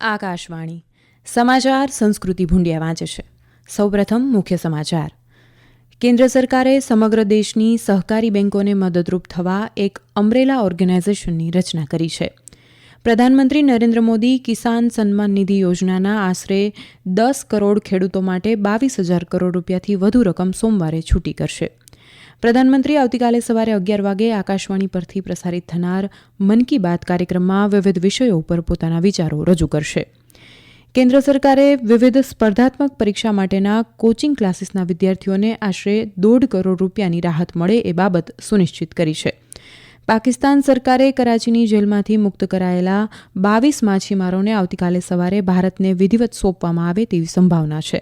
આકાશવાણી સમાચાર સંસ્કૃતિ ભૂંડિયા વાંચે છે. સૌપ્રથમ મુખ્ય સમાચાર. કેન્દ્ર સરકારે સમગ્ર દેશની સહકારી બેંકોને મદદરૂપ થવા એક અમ્બ્રેલા ઓર્ગેનાઇઝેશનની રચના કરી છે. પ્રધાનમંત્રી નરેન્દ્ર મોદી કિસાન સન્માન નિધિ યોજનાના આશરે 10 કરોડ ખેડૂતો માટે 22,000 કરોડ રૂપિયાથી વધુ રકમ સોમવારે છૂટી કરશે. પ્રધાનમંત્રી આવતીકાલે સવારે 11 વાગે આકાશવાણી પરથી પ્રસારિત થનાર મન કી બાત કાર્યક્રમમાં વિવિધ વિષયો ઉપર પોતાના વિચારો રજૂ કરશે. કેન્દ્ર સરકારે વિવિધ સ્પર્ધાત્મક પરીક્ષા માટેના કોચિંગ ક્લાસીસના વિદ્યાર્થીઓને આશરે 1.5 કરોડ રૂપિયાની રાહત મળે એ બાબત સુનિશ્ચિત કરી છે. પાકિસ્તાન સરકારે કરાચીની જેલમાંથી મુક્ત કરાયેલા 22 માછીમારોને આવતીકાલે સવારે ભારતને વિધિવત સોંપવામાં આવે તેવી સંભાવના છે.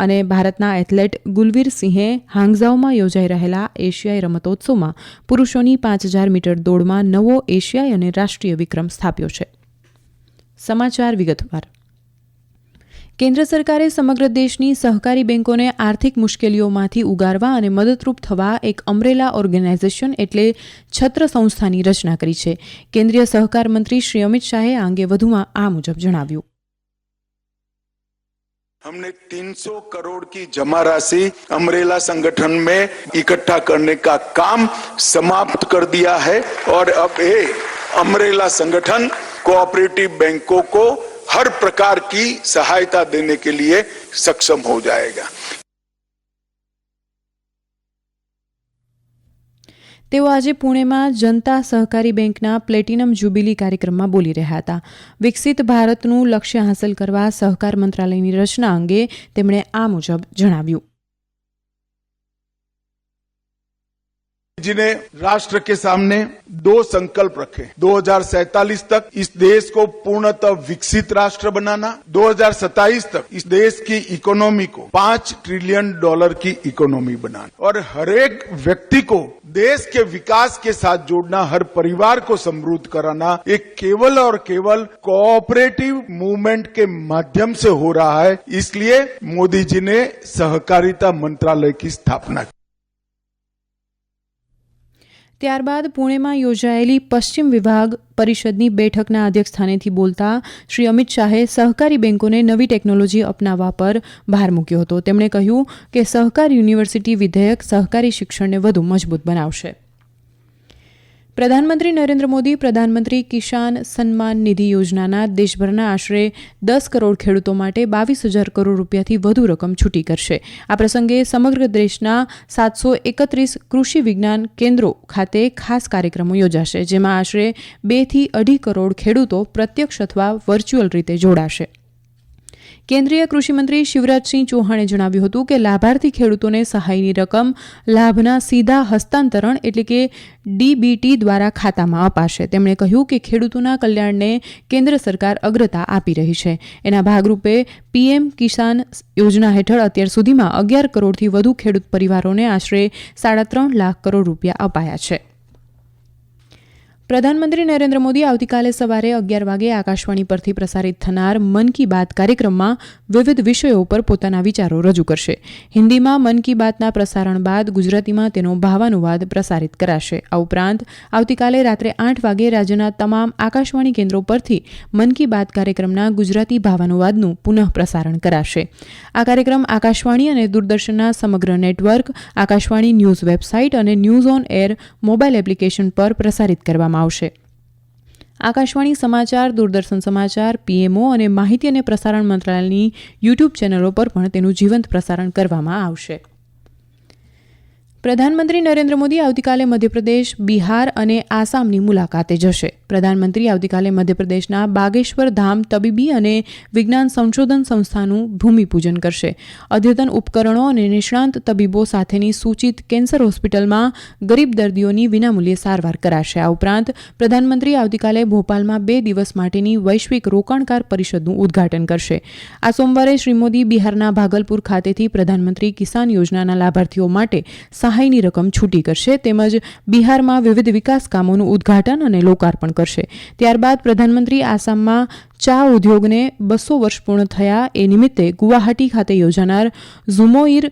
અને ભારતના એથ્લેટ ગુલવીર સિંહે હાંગઝાઓમાં યોજાઈ રહેલા એશિયાઈ રમતોત્સવમાં પુરુષોની 5,000 મીટર દોડમાં નવો એશિયાઈ અને રાષ્ટ્રીય વિક્રમ સ્થાપ્યો છે. સમાચાર વિગતવાર. કેન્દ્ર સરકારે સમગ્ર દેશની સહકારી બેંકોને આર્થિક મુશ્કેલીઓમાંથી ઉગારવા અને મદદરૂપ થવા એક અમ્બ્રેલા ઓર્ગેનાઇઝેશન એટલે છત્ર સંસ્થાની રચના કરી છે. કેન્દ્રીય સહકાર મંત્રી શ્રી અમિત શાહે આ અંગે વધુમાં આ મુજબ જણાવ્યું. हमने 300 करोड़ की जमा राशि अम्ब्रेला संगठन में इकट्ठा करने का काम समाप्त कर दिया है और अब ये अम्ब्रेला संगठन कोऑपरेटिव बैंकों को हर प्रकार की सहायता देने के लिए सक्षम हो जाएगा. તેઓ આજે પુણેમાં જનતા સહકારી બેંકના પ્લેટિનમ જ્યુબિલી કાર્યક્રમમાં બોલી રહ્યા હતા. વિકસિત ભારતનું લક્ષ્ય હાંસલ કરવા સહકાર મંત્રાલયની રચના અંગે તેમણે આ મુજબ જણાવ્યું. जी ने राष्ट्र के सामने 2 संकल्प रखे. 2047 तक इस देश को पूर्णतः विकसित राष्ट्र बनाना, 2027 तक इस देश की इकोनॉमी को $5 ट्रिलियन की इकोनॉमी बनाना और हर एक व्यक्ति को देश के विकास के साथ जोड़ना, हर परिवार को समृद्ध कराना, एक केवल और केवल कोऑपरेटिव मूवमेंट के माध्यम से हो रहा है. इसलिए मोदी जी ने सहकारिता मंत्रालय की स्थापना की. ત્યારબાદ પુણેમાં યોજાયેલી પશ્ચિમ વિભાગ પરિષદની બેઠકના અધ્યક્ષસ્થાનેથી બોલતા શ્રી અમિત શાહે સહકારી બેંકોને નવી ટેકનોલોજી અપનાવવા પર ભાર મૂક્યો હતો. તેમણે કહ્યું કે સહકાર યુનિવર્સિટી વિધેયક સહકારી શિક્ષણને વધુ મજબૂત બનાવશે. પ્રધાનમંત્રી નરેન્દ્ર મોદી પ્રધાનમંત્રી કિસાન સન્માન નિધિ યોજનાના દેશભરના આશરે 10 કરોડ ખેડૂતો માટે 22,000 કરોડ રૂપિયાથી વધુ રકમ છૂટી કરશે. આ પ્રસંગે સમગ્ર દેશના 731 કૃષિ વિજ્ઞાન કેન્દ્રો ખાતે ખાસ કાર્યક્રમો યોજાશે, જેમાં આશરે 2 થી 2.5 કરોડ ખેડૂતો પ્રત્યક્ષ અથવા વર્ચ્યુઅલ રીતે જોડાશે. કેન્દ્રીય કૃષિમંત્રી શિવરાજસિંહ ચૌહાણે જણાવ્યું હતું કે લાભાર્થી ખેડૂતોને સહાયની રકમ લાભના સીધા હસ્તાંતરણ એટલે કે ડીબીટી દ્વારા ખાતામાં અપાશે. તેમણે કહ્યું કે ખેડૂતોના કલ્યાણને કેન્દ્ર સરકાર અગ્રતા આપી રહી છે. એના ભાગરૂપે પીએમ કિસાન યોજના હેઠળ અત્યાર સુધીમાં 11 કરોડથી વધુ ખેડૂત પરિવારોને આશરે 3.5 લાખ કરોડ રૂપિયા અપાયા છે. પ્રધાનમંત્રી નરેન્દ્ર મોદી આવતીકાલે સવારે 11 વાગે આકાશવાણી પરથી પ્રસારિત થનાર મન કી બાત કાર્યક્રમમાં વિવિધ વિષયો ઉપર પોતાના વિચારો રજૂ કરશે. હિન્દીમાં મન કી બાતના પ્રસારણ બાદ ગુજરાતીમાં તેનો ભાવાનુવાદ પ્રસારિત કરાશે. આ ઉપરાંત આવતીકાલે રાત્રે 8 વાગે રાજ્યના તમામ આકાશવાણી કેન્દ્રો પરથી મન કી બાત કાર્યક્રમના ગુજરાતી ભાવાનુવાદનું પુનઃ પ્રસારણ કરાશે. આ કાર્યક્રમ આકાશવાણી અને દૂરદર્શનના સમગ્ર નેટવર્ક, આકાશવાણી ન્યૂઝ વેબસાઇટ અને news on air mobile application પર પ્રસારિત કરવામાં આવશે. આકાશવાણી સમાચાર, દૂરદર્શન સમાચાર, પીએમઓ અને માહિતી અને પ્રસારણ મંત્રાલયની યુટ્યુબ ચેનલો પર પણ તેનું જીવંત પ્રસારણ કરવામાં આવશે. પ્રધાનમંત્રી નરેન્દ્ર મોદી આવતીકાલે મધ્યપ્રદેશ, બિહાર અને આસામની મુલાકાતે જશે. પ્રધાનમંત્રી આવતીકાલે મધ્યપ્રદેશના બાગેશ્વર ધામ તબીબી અને વિજ્ઞાન સંશોધન સંસ્થાનું ભૂમિપૂજન કરશે. અદ્યતન ઉપકરણો અને નિષ્ણાંત તબીબો સાથેની સૂચિત કેન્સર હોસ્પિટલમાં ગરીબ દર્દીઓની વિનામૂલ્યે સારવાર કરાશે. આ ઉપરાંત પ્રધાનમંત્રી આવતીકાલે ભોપાલમાં 2 દિવસ માટેની વૈશ્વિક રોકાણકાર પરિષદનું ઉદ્ઘાટન કરશે. આ સોમવારે શ્રી મોદી બિહારના ભાગલપુર ખાતેથી પ્રધાનમંત્રી કિસાન યોજનાના લાભાર્થીઓ માટે સહાયની રકમ છૂટી કરશે, તેમજ બિહારમાં વિવિધ વિકાસ કામોનું ઉદ્ઘાટન અને લોકાર્પણ કરશે. ત્યારબાદ પ્રધાનમંત્રી આસામમાં ચા ઉદ્યોગને 200 વર્ષ પૂર્ણ થયા એ નિમિત્તે ગુવાહાટી ખાતે યોજાનાર ઝુમોઈર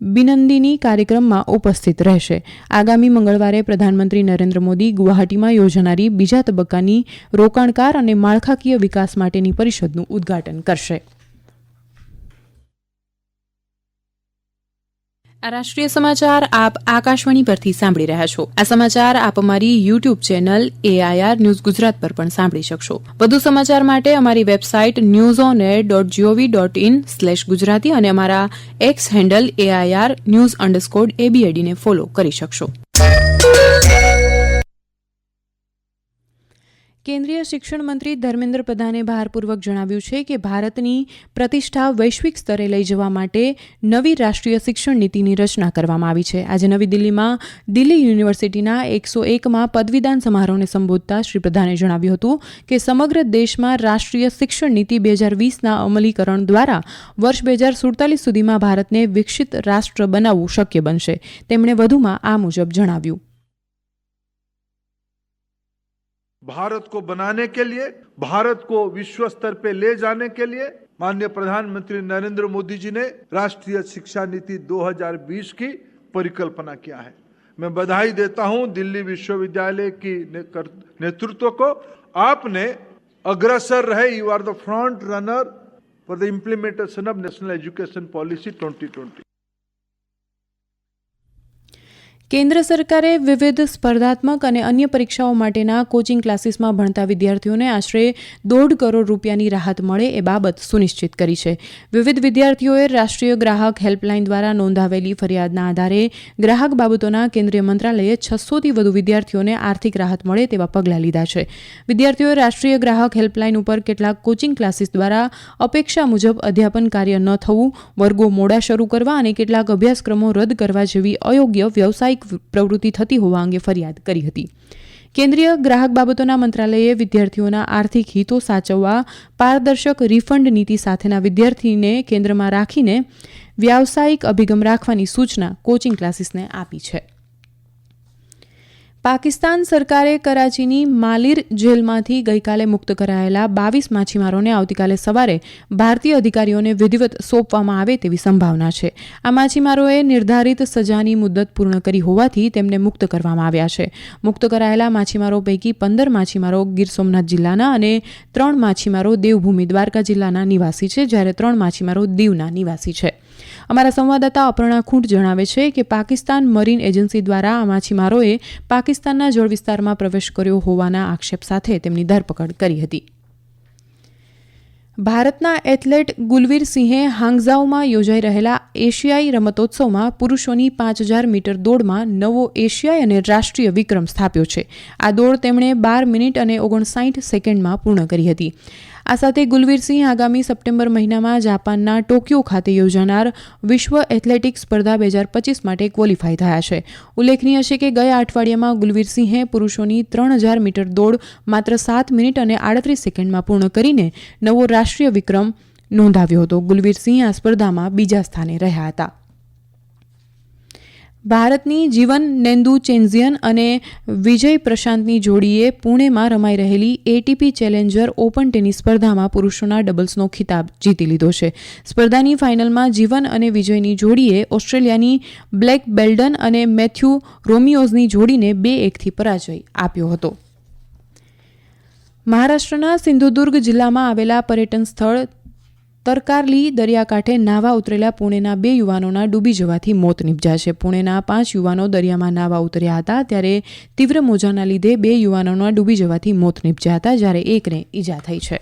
બિનંદિની કાર્યક્રમમાં ઉપસ્થિત રહેશે. આગામી મંગળવારે પ્રધાનમંત્રી નરેન્દ્ર મોદી ગુવાહાટીમાં યોજાનારી બીજા તબક્કાની રોકાણકાર અને માળખાકીય વિકાસ માટેની પરિષદનું ઉદ્ઘાટન કરશે. આ રાષ્ટ્રીય સમાચાર આપ આકાશવાણી પરથી સાંભળી રહ્યા છો. આ સમાચાર આપ અમારી YouTube channel AIR news Gujarat પર પણ સાંભળી શકશો. વધુ સમાચાર માટે અમારી વેબસાઇટ newsonair.gov.in/gujarati અને અમારા એક્સ હેન્ડલ AIR_news_ABAD ને ફોલો કરી શકશો. કેન્દ્રીય શિક્ષણ મંત્રી ધર્મેન્દ્ર પ્રધાને ભારપૂર્વક જણાવ્યું છે કે ભારતની પ્રતિષ્ઠા વૈશ્વિક સ્તરે લઈ જવા માટે નવી રાષ્ટ્રીય શિક્ષણ નીતિની રચના કરવામાં આવી છે. આજે નવી દિલ્હીમાં દિલ્હી યુનિવર્સિટીના 101માં પદવીદાન સમારોહને સંબોધતા શ્રી પ્રધાને જણાવ્યું હતું કે સમગ્ર દેશમાં રાષ્ટ્રીય શિક્ષણ નીતિ 2020ના અમલીકરણ દ્વારા વર્ષ 2047 સુધીમાં ભારતને વિકસિત રાષ્ટ્ર બનાવવું શક્ય બનશે. તેમણે વધુમાં આ મુજબ જણાવ્યું. भारत को बनाने के लिए, भारत को विश्व स्तर पे ले जाने के लिए माननीय प्रधानमंत्री नरेंद्र मोदी जी ने राष्ट्रीय शिक्षा नीति 2020 की परिकल्पना किया है. मैं बधाई देता हूं दिल्ली विश्वविद्यालय की नेतृत्व को. आपने अग्रसर रहे, you are the front runner for the implementation of national education policy 2020. કેન્દ્ર સરકારે વિવિધ સ્પર્ધાત્મક અને અન્ય પરીક્ષાઓ માટેના કોચિંગ ક્લાસીસમાં ભણતા વિદ્યાર્થીઓને આશરે 1.5 કરોડ રૂપિયાની રાહત મળે એ બાબત સુનિશ્ચિત કરી છે. વિવિધ વિદ્યાર્થીઓએ રાષ્ટ્રીય ગ્રાહક હેલ્પલાઇન દ્વારા નોંધાવેલી ફરિયાદના આધારે ગ્રાહક બાબતોના કેન્દ્રીય મંત્રાલયે 600થી વધુ વિદ્યાર્થીઓને આર્થિક રાહત મળે તેવા પગલાં લીધા છે. વિદ્યાર્થીઓએ રાષ્ટ્રીય ગ્રાહક હેલ્પલાઇન ઉપર કેટલાક કોચિંગ ક્લાસીસ દ્વારા અપેક્ષા મુજબ અધ્યાપન કાર્ય ન થવું, વર્ગો મોડા શરૂ કરવા અને કેટલાક અભ્યાસક્રમો રદ કરવા જેવી અયોગ્ય વ્યવસાયિક પ્રવૃત્તિ થતી હોવા અંગે ફરિયાદ કરી હતી. કેન્દ્રીય ગ્રાહક બાબતોના મંત્રાલયે વિદ્યાર્થીઓના આર્થિક હિતો સાચવવા પારદર્શક રિફંડ નીતિ સાથેના વિદ્યાર્થીને કેન્દ્રમાં રાખીને વ્યાવસાયિક અભિગમ રાખવાની સૂચના કોચિંગ ક્લાસીસને આપી છે. પાકિસ્તાન સરકારે કરાચીની માલિર જેલમાંથી ગઈકાલે મુક્ત કરાયેલા 22 માછીમારોને આવતીકાલે સવારે ભારતીય અધિકારીઓને વિધિવત સોંપવામાં આવે તેવી સંભાવના છે. આ માછીમારોએ નિર્ધારિત સજાની મુદ્દત પૂર્ણ કરી હોવાથી તેમને મુક્ત કરવામાં આવ્યા છે. મુક્ત કરાયેલા માછીમારો પૈકી 15 માછીમારો ગીર સોમનાથ જિલ્લાના અને 3 માછીમારો દેવભૂમિ દ્વારકા જિલ્લાના નિવાસી છે, જ્યારે 3 માછીમારો દીવના નિવાસી છે. અમારા સંવાદદાતા અપર્ણા ખૂંટ જણાવે છે કે પાકિસ્તાન મરીન એજન્સી દ્વારા આ માછીમારોએ પાકિસ્તાનના જળવિસ્તારમાં પ્રવેશ કર્યો હોવાના આક્ષેપ સાથે તેમની ધરપકડ કરી હતી. ભારતના એથ્લેટ ગુલવીર સિંહે હાંગઝાઉમાં યોજાઈ રહેલા એશિયાઈ રમતોત્સવમાં પુરુષોની 5000 મીટર દોડમાં નવો એશિયાઈ અને રાષ્ટ્રીય વિક્રમ સ્થાપ્યો છે. આ દોડ તેમણે 12 મિનિટ અને 59 સેકન્ડમાં પૂર્ણ કરી હતી. આ સાથે ગુલવીરસિંહ આગામી સપ્ટેમ્બર મહિનામાં જાપાનના ટોક્યો ખાતે યોજાનાર વિશ્વ એથ્લેટિક્સ સ્પર્ધા 2025 માટે ક્વોલિફાય થયા છે. ઉલ્લેખનીય છે કે ગયા અઠવાડિયામાં ગુલવીરસિંહે પુરુષોની 3000 મીટર દોડ માત્ર 7 મિનિટ અને 38 સેકન્ડમાં પૂર્ણ કરીને નવો રાષ્ટ્રીય વિક્રમ નોંધાવ્યો હતો. ગુલવીરસિંહ આ સ્પર્ધામાં બીજા સ્થાને રહ્યા હતા. ભારતની જીવન નેન્દુચેન્ઝિયન અને વિજય પ્રશાંતની જોડીએ પુણેમાં રમાઈ રહેલી ATP ચેલેન્જર ઓપન ટેનિસ સ્પર્ધામાં પુરુષોના ડબલ્સનો ખિતાબ જીતી લીધો છે. સ્પર્ધાની ફાઇનલમાં જીવન અને વિજયની જોડીએ ઓસ્ટ્રેલિયાની બ્લેક બેલ્ડન અને મેથ્યુ રોમિયોઝની જોડીને 2-1થી પરાજય આપ્યો હતો. મહારાષ્ટ્રના સિંધુદુર્ગ જિલ્લામાં આવેલા પર્યટન સ્થળ તરકારલી દરિયાકાંઠે નાહવા ઉતરેલા પુણેના 2 યુવાનોના ડૂબી જવાથી મોત નિપજ્યા છે. પુણેના 5 યુવાનો દરિયામાં નાહવા ઉતર્યા હતા ત્યારે તીવ્ર મોજાના લીધે 2 યુવાનોના ડૂબી જવાથી મોત નિપજ્યા હતા, જ્યારે એકને ઈજા થઈ છે.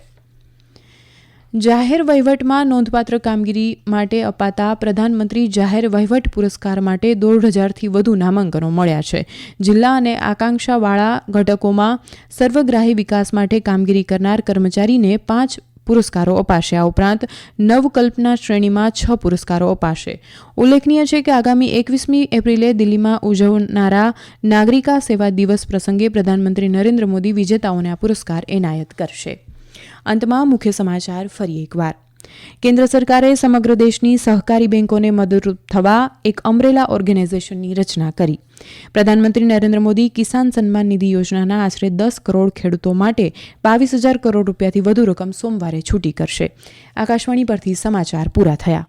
જાહેર વહીવટમાં નોંધપાત્ર કામગીરી માટે અપાતા પ્રધાનમંત્રી જાહેર વહીવટ પુરસ્કાર માટે 1,500થી વધુ નામાંકનો મળ્યા છે. જિલ્લા અને આકાંક્ષાવાળા ઘટકોમાં સર્વગ્રાહી વિકાસ માટે કામગીરી કરનાર કર્મચારીને 5 પુરસ્કારો અપાશે. આ ઉપરાંત નવકલ્પના શ્રેણીમાં 6 પુરસ્કારો અપાશે. ઉલ્લેખનીય છે કે આગામી 21મી એપ્રિલે દિલ્હીમાં ઉજવનારા નાગરિકા સેવા દિવસ પ્રસંગે પ્રધાનમંત્રી નરેન્દ્ર મોદી વિજેતાઓને આ પુરસ્કાર એનાયત કરશે. અંતમાં મુખ્ય સમાચાર ફરી એકવાર. કેન્દ્ર સરકારે સમગ્ર દેશની સહકારી બેંકોને મદદરૂપ થવા એક અમ્બ્રેલા ઓર્ગેનાઇઝેશનની રચના કરી. પ્રધાનમંત્રી નરેન્દ્ર મોદી કિસાન સન્માન નિધિ યોજનાના આશરે 10 કરોડ ખેડૂતો માટે 22,000 કરોડ રૂપિયાથી વધુ રકમ સોમવારે છૂટી કરશે. આકાશવાણી પરથી સમાચાર પૂરા થયા.